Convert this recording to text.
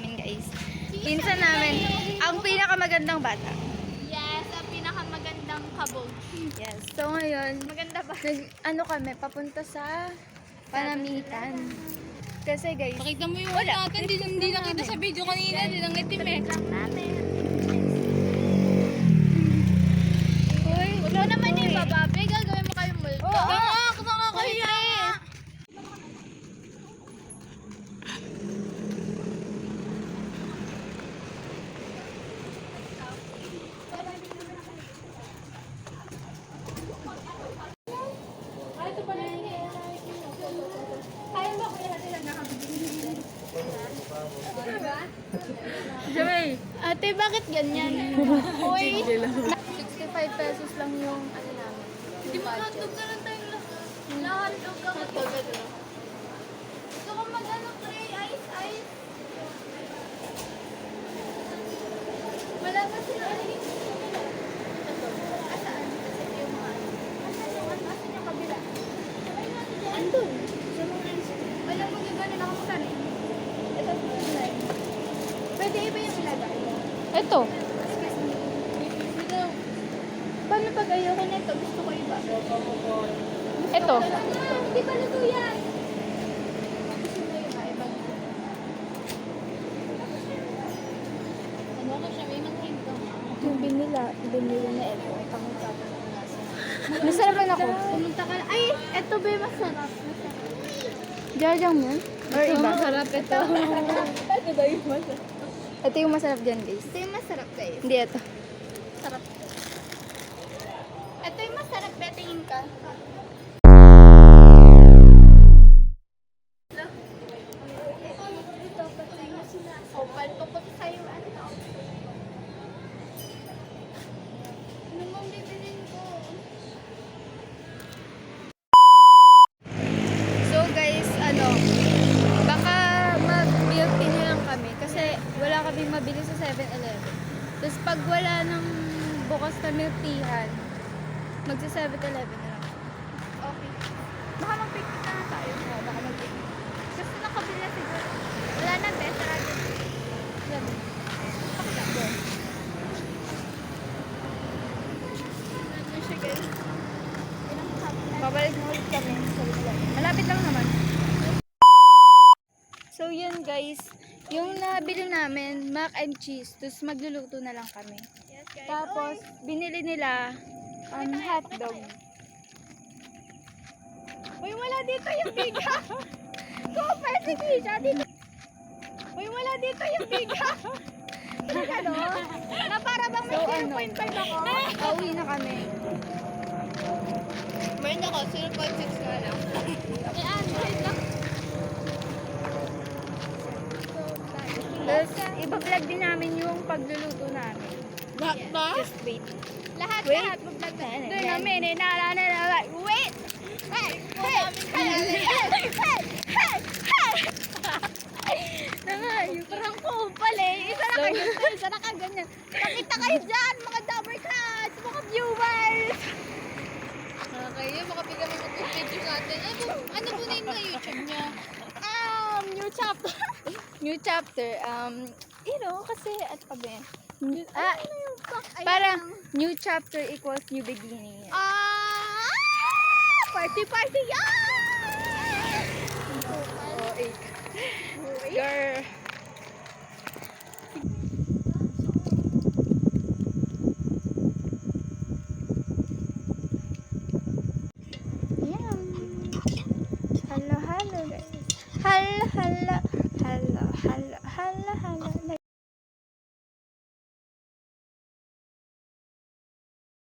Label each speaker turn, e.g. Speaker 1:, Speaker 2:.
Speaker 1: namin guys. Pinsan namin, ang pinakamagandang bata.
Speaker 2: Yes, ang pinakamagandang kabog.
Speaker 1: Yes. So ngayon,
Speaker 2: Maganda ba?
Speaker 1: ano kami, papunta sa Panamitan. Kasi guys,
Speaker 2: Pakita mo yung
Speaker 1: wala.
Speaker 2: natin. Hindi nakita sa video kanina. Hindi lang itim eh.
Speaker 1: Uy,
Speaker 2: Ikaw naman yung bababe. Gagawin mo kayong multo.
Speaker 1: Oo.
Speaker 2: Nakakahiya.
Speaker 1: Jamay,
Speaker 2: Ate, bakit ganyan? Uy,
Speaker 1: 65 pesos lang yung ano namin.
Speaker 2: di ba hotdog na lang tayong lahat? Hotdog ka hotdog. Gusto ko mag-ano, pre, ice. Wala ba sila? Asaan? Kasi yung mga asan yung kabila? Andun. Sa mga ice. Wala mo yung gano'n nakamutan eh. Ito, pwede iba yung ilagay.
Speaker 1: Ito.
Speaker 2: Excuse me. Paano pag ayoko nito? Gusto ko iba.
Speaker 1: Ito.
Speaker 2: Hindi pa luto yan. Gusto mo iba? Ibang ano ko siya? May maghinto.
Speaker 1: Yung binila na ito. Masarap na ako.
Speaker 2: Pumunta ka. Ay! Eto ba yung masarap?
Speaker 1: Jajang mo? Or iba?
Speaker 2: Masarap ito. Ito ba yung masarap?
Speaker 1: Ito yung masarap dyan guys.
Speaker 2: Ito yung masarap guys.
Speaker 1: Hindi ito.
Speaker 2: Sarap. Ito yung masarap. Betingin ka. Opal po ko sa'yo. Ano mong bibilin ko?
Speaker 1: So guys, baka mag-milk tea na lang kami kasi wala kaming mabili sa 7-Eleven. Tapos pag wala nang bukas na milk teahan, magsa 7-Eleven na lang.
Speaker 2: Okay. Baka mag-picnic na tayo.
Speaker 1: Oo, baka mag-picnic.
Speaker 2: Gusto na kabila siguro. Wala na, be. Sarado.
Speaker 1: Yan.
Speaker 2: Pakita. Ano siya, guys?
Speaker 1: Babalik mo ulit kami sa Bicol. Malapit lang naman. So yun guys, yung nabili namin, mac and cheese, tapos magluluto na lang kami.
Speaker 2: Yes, guys.
Speaker 1: Tapos, binili nila hotdog.
Speaker 2: Uy, wala dito yung biga. Kupal si Kisha. Dito. Uy, wala dito yung biga. Ano? Na para bang may
Speaker 1: So,
Speaker 2: 0.5 ako.
Speaker 1: Pauwi na kami.
Speaker 2: Meron ako, 0.6 nga lang. Eh, Android lang.
Speaker 1: Tapos, iba-vlog din namin yung pagluluto namin.
Speaker 2: Lahat ba?
Speaker 1: Just wait.
Speaker 2: Lahat,
Speaker 1: Wait.
Speaker 2: lahat. Mag-vlog na.
Speaker 1: Ayan,
Speaker 2: Doon
Speaker 1: ayan.
Speaker 2: namin, wait! Hey! Hey!
Speaker 1: Nangayo.
Speaker 2: Parang kupal eh. Isa na kayo, isa na kayo ganyan. Nakita kayo dyan, mga Dabber Cats, mga viewers. Kayo, makapigyan mo mag-video sa atin. Ano po na yung YouTube niya? New chapter.
Speaker 1: New chapter. Kasi, at pabe.
Speaker 2: Ano yung fuck?
Speaker 1: Parang, new chapter equals new beginning.
Speaker 2: Party, yan!
Speaker 1: Oh, eh. Girl. Ayan. Hello, hello guys. Hello.